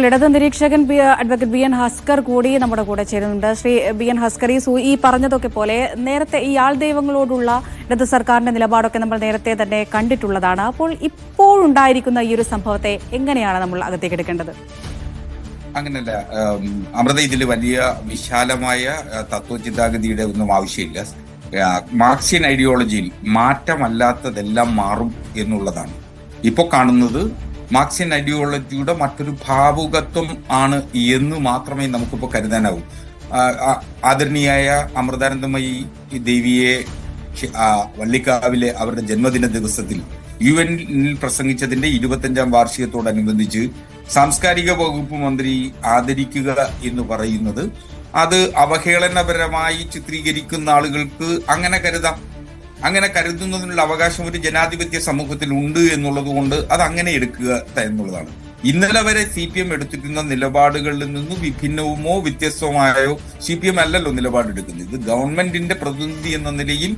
ഇടത് നിരീക്ഷകൻ advocate B N Haskar കൂടി നമ്മുടെ കൂടെ ചേരുന്നുണ്ട്. ശ്രീ ബി എൻ ഹസ്കർ, ഈ പറഞ്ഞതൊക്കെ പോലെ നേരത്തെ ഈ ആൾ ദൈവങ്ങളോടുള്ള ഇടത് സർക്കാരിന്റെ നിലപാടൊക്കെ നമ്മൾ നേരത്തെ തന്നെ കണ്ടിട്ടുള്ളതാണ്. അപ്പോൾ ഇപ്പോഴുണ്ടായിരിക്കുന്ന ഈ ഒരു സംഭവത്തെ എങ്ങനെയാണ് നമ്മൾ അകത്തേക്ക് എടുക്കേണ്ടത്? അങ്ങനല്ല അമൃത, ഇതിൽ വലിയ വിശാലമായ തത്വചിന്താഗതിയുടെ ഒന്നും ആവശ്യമില്ല. മാർക്സിയൻ ഐഡിയോളജിയിൽ മാറ്റമല്ലാത്തതെല്ലാം മാറും എന്നുള്ളതാണ് ഇപ്പോൾ കാണുന്നത്. മാർക്സിയൻ ഐഡിയോളജിയുടെ മറ്റൊരു ഭാവുകത്വം ആണ് എന്ന് മാത്രമേ നമുക്കിപ്പോൾ കരുതാനാവൂ. ആദരണീയായ അമൃതാനന്ദമയി ദേവിയെ വള്ളിക്കാവിലെ അവരുടെ ജന്മദിന ദിവസത്തിൽ UN പ്രസംഗിച്ചതിന്റെ 25ാം വാർഷികത്തോടനുബന്ധിച്ച് സാംസ്കാരിക വകുപ്പ് മന്ത്രി ആദരിക്കുക എന്ന് പറയുന്നത് അത് അവഹേളനപരമായി ചിത്രീകരിക്കുന്ന ആളുകൾക്ക് അങ്ങനെ കരുതാം. അങ്ങനെ കരുതുന്നതിനുള്ള അവകാശം ഒരു ജനാധിപത്യ സമൂഹത്തിൽ ഉണ്ട് എന്നുള്ളത് കൊണ്ട് അത് അങ്ങനെ എടുക്കുക എന്നുള്ളതാണ്. ഇന്നലെ വരെ CPM എടുത്തിരുന്ന നിലപാടുകളിൽ നിന്ന് വിഭിന്നവുമോ വ്യത്യസ്തമായോ CPM അല്ലല്ലോ നിലപാടെടുക്കുന്നത്. ഇത് ഗവൺമെന്റിന്റെ പ്രതിനിധി എന്ന നിലയിൽ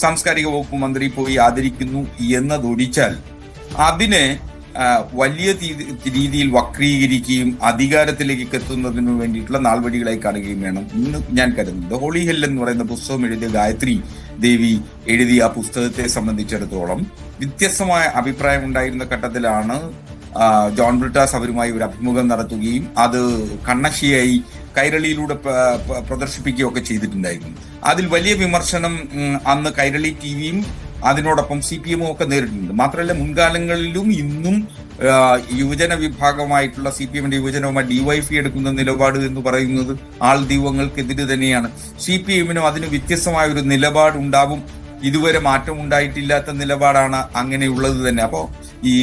സാംസ്കാരിക വകുപ്പ് മന്ത്രി പോയി ആദരിക്കുന്നു എന്നതൊഴിച്ചാൽ അതിനെ വലിയ രീതിയിൽ വക്രീകരിക്കുകയും അധികാരത്തിലേക്ക് എത്തുന്നതിനു വേണ്ടിയിട്ടുള്ള നാൾവഴികളായി കാണുകയും വേണം ഇന്ന് ഞാൻ കരുതുന്നത്. ഹോളി ഹിൽ എന്ന് പറയുന്ന പുസ്തകം എഴുതിയ ഗായത്രി ദേവി എഴുതിയ ആ പുസ്തകത്തെ സംബന്ധിച്ചിടത്തോളം വ്യത്യസ്തമായ അഭിപ്രായം ഉണ്ടായിരുന്ന ഘട്ടത്തിലാണ് ജോൺ ബ്രിട്ടാസ് അവരുമായി ഒരു അഭിമുഖം നടത്തുകയും അത് കണ്ണശിയായി കൈരളിയിലൂടെ പ്രദർശിപ്പിക്കുകയൊക്കെ ചെയ്തിട്ടുണ്ടായിരുന്നു. അതിൽ വലിയ വിമർശനം അന്ന് കൈരളി TVയും അതിനോടൊപ്പം CPM ഒക്കെ നേരിട്ടിട്ടുണ്ട്. മാത്രമല്ല മുൻകാലങ്ങളിലും ഇന്നും യുവജന വിഭാഗമായിട്ടുള്ള CPMന്റെ യുവജനവുമായി DYFI എടുക്കുന്ന നിലപാട് എന്ന് പറയുന്നത് ആൾ ദൈവങ്ങൾക്കെതിരെ തന്നെയാണ്. CPMനും അതിന് വ്യത്യസ്തമായ ഒരു നിലപാടുണ്ടാവും. ഇതുവരെ മാറ്റം ഉണ്ടായിട്ടില്ലാത്ത നിലപാടാണ് അങ്ങനെയുള്ളത് തന്നെ. അപ്പോൾ ഈ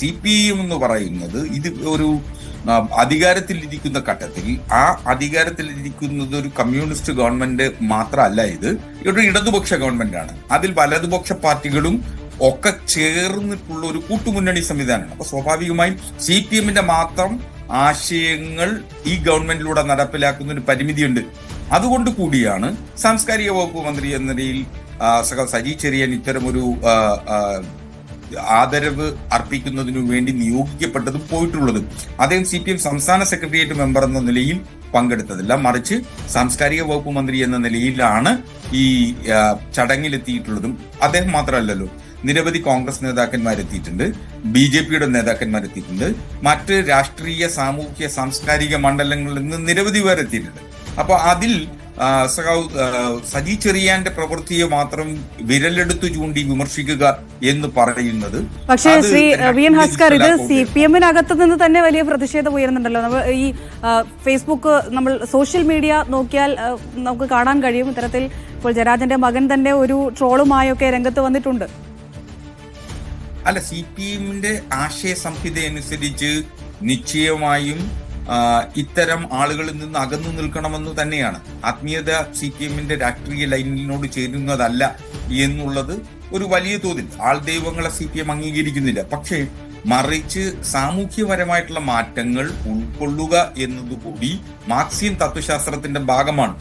CPM എന്ന് പറയുന്നത് ഇത് ഒരു അധികാരത്തിലിരിക്കുന്ന ഘട്ടത്തിൽ ആ അധികാരത്തിലിരിക്കുന്നത് ഒരു കമ്മ്യൂണിസ്റ്റ് ഗവൺമെന്റ് മാത്രമല്ല, ഇത് ഒരു ഇടതുപക്ഷ ഗവൺമെന്റാണ്. അതിൽ വലതുപക്ഷ പാർട്ടികളും ഒക്കെ ചേർന്നിട്ടുള്ള ഒരു കൂട്ടുമുന്നണി സംവിധാനമാണ്. അപ്പൊ സ്വാഭാവികമായും CPMന്റെ മാത്രം ആശയങ്ങൾ ഈ ഗവൺമെന്റിലൂടെ നടപ്പിലാക്കുന്ന ഒരു പരിമിതിയുണ്ട്. അതുകൊണ്ട് കൂടിയാണ് സാംസ്കാരിക വകുപ്പ് മന്ത്രി എന്ന നിലയിൽ സജി ചെറിയാൻ ഇത്തരമൊരു ആദരവ് അർപ്പിക്കുന്നതിനു വേണ്ടി നിയോഗിക്കപ്പെട്ടതും പോയിട്ടുള്ളതും. അദ്ദേഹം CPM സംസ്ഥാന സെക്രട്ടേറിയറ്റ് മെമ്പർ എന്ന നിലയിൽ പങ്കെടുത്തതല്ല, മറിച്ച് സാംസ്കാരിക വകുപ്പ് മന്ത്രി എന്ന നിലയിലാണ് ഈ ചടങ്ങിലെത്തിയിട്ടുള്ളതും. അദ്ദേഹം മാത്രമല്ലല്ലോ, നിരവധി കോൺഗ്രസ് നേതാക്കന്മാരെത്തിയിട്ടുണ്ട്, BJPയുടെ നേതാക്കന്മാരെത്തിയിട്ടുണ്ട്, മറ്റ് രാഷ്ട്രീയ സാമൂഹ്യ സാംസ്കാരിക മണ്ഡലങ്ങളിൽ നിന്ന് നിരവധി പേരെത്തിയിട്ടുണ്ട്. അപ്പൊ അതിൽ സജി ചെറിയാന്റെ പ്രവൃത്തിയെ മാത്രം വിരലെടുത്തു ചൂണ്ടി വിമർശിക്കുക എന്ന് പറയുന്നത്. പക്ഷേ ശ്രീ വി എൻ ഹസ്കർ, ഇത് CPMനകത്ത് നിന്ന് തന്നെ വലിയ പ്രതിഷേധം ഉയരുന്നുണ്ടല്ലോ. ഈ ഫേസ്ബുക്ക്, നമ്മൾ സോഷ്യൽ മീഡിയ നോക്കിയാൽ നമുക്ക് കാണാൻ കഴിയും. ഇത്തരത്തിൽ ഇപ്പോൾ ജയരാജന്റെ മകൻ തന്നെ ഒരു ട്രോളുമായൊക്കെ രംഗത്ത് വന്നിട്ടുണ്ട്. അല്ല, CPMന്റെ ആശയ സംഹിത അനുസരിച്ച് നിശ്ചയമായും ഇത്തരം ആളുകളിൽ നിന്ന് അകന്നു നിൽക്കണമെന്ന് തന്നെയാണ്. ആത്മീയത CPMന്റെ രാഷ്ട്രീയ ലൈനിനോട് ചേരുന്നതല്ല എന്നുള്ളത് ഒരു വലിയ തോതിൽ ആൾ ദൈവങ്ങളെ CPM അംഗീകരിക്കുന്നില്ല. പക്ഷേ മറിച്ച് സാമൂഹ്യപരമായിട്ടുള്ള മാറ്റങ്ങൾ ഉൾക്കൊള്ളുക എന്നതുകൂടി മാർക്സിയൻ തത്വശാസ്ത്രത്തിന്റെ ഭാഗമാണ്.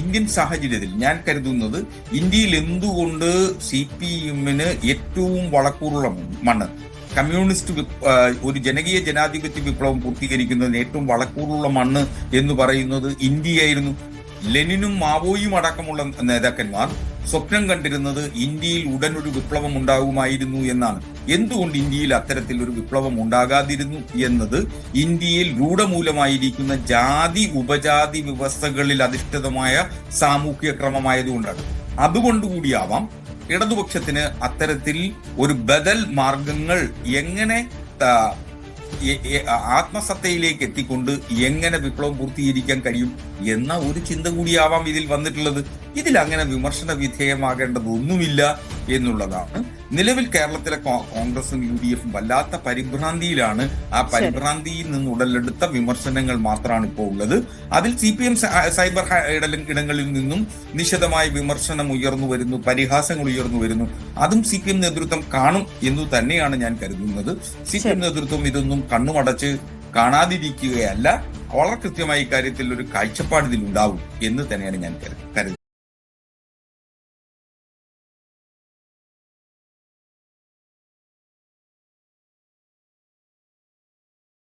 ഇന്ത്യൻ സാഹചര്യത്തിൽ ഞാൻ കരുതുന്നത് ഇന്ത്യയിൽ എന്തുകൊണ്ട് CPMന് ഏറ്റവും വളക്കൂറുള്ള മണ്ണ്, കമ്മ്യൂണിസ്റ്റ് ഒരു ജനകീയ ജനാധിപത്യ വിപ്ലവം പൂർത്തീകരിക്കുന്നതിന് ഏറ്റവും വളക്കൂറുള്ള മണ്ണ് എന്ന് പറയുന്നത് ഇന്ത്യയായിരുന്നു. ലെനിനും മാവോയും അടക്കമുള്ള നേതാക്കന്മാർ സ്വപ്നം കണ്ടിരുന്നത് ഇന്ത്യയിൽ ഉടനൊരു വിപ്ലവം ഉണ്ടാകുമായിരുന്നു എന്നാണ്. എന്തുകൊണ്ട് ഇന്ത്യയിൽ അത്തരത്തിൽ ഒരു വിപ്ലവം ഉണ്ടാകാതിരുന്നു എന്നത് ഇന്ത്യയിൽ രൂഢമൂലമായിരിക്കുന്ന ജാതി ഉപജാതി വ്യവസ്ഥകളിൽ അധിഷ്ഠിതമായ സാമൂഹ്യ ക്രമമായതുകൊണ്ടാണ്. അതുകൊണ്ടുകൂടിയാവാം ഇടതുപക്ഷത്തിന് അത്തരത്തിൽ ഒരു ബദൽ മാർഗങ്ങൾ എങ്ങനെ ആത്മസത്തയിലേക്ക് എത്തിക്കൊണ്ട് എങ്ങനെ വിപ്ലവം പൂർത്തീകരിക്കാൻ കഴിയും എന്ന ഒരു ചിന്ത കൂടിയാവാം ഇതിൽ വന്നിട്ടുള്ളത്. ഇതിൽ അങ്ങനെ വിമർശന വിധേയമാകേണ്ടതൊന്നുമില്ല എന്നുള്ളതാണ്. നിലവിൽ കേരളത്തിലെ കോൺഗ്രസും UDFും വല്ലാത്ത പരിഭ്രാന്തിയിലാണ്. ആ പരിഭ്രാന്തിയിൽ നിന്ന് ഉടലെടുത്ത വിമർശനങ്ങൾ മാത്രമാണ് ഇപ്പോൾ ഉള്ളത്. അതിൽ CPM സൈബർ ഇടങ്ങളിൽ നിന്നും നിശിതമായ വിമർശനം ഉയർന്നു വരുന്നു, പരിഹാസങ്ങൾ ഉയർന്നു വരുന്നു. അതും CPM നേതൃത്വം കാണും എന്ന് തന്നെയാണ് ഞാൻ കരുതുന്നത്. CPM നേതൃത്വം ഇതൊന്നും കണ്ണുമടച്ച് കാണാതിരിക്കുകയല്ല, വളരെ കൃത്യമായി ഇക്കാര്യത്തിൽ ഒരു കാഴ്ചപ്പാട് ഇതിലുണ്ടാവും എന്ന് തന്നെയാണ് ഞാൻ കരുതുന്നത്.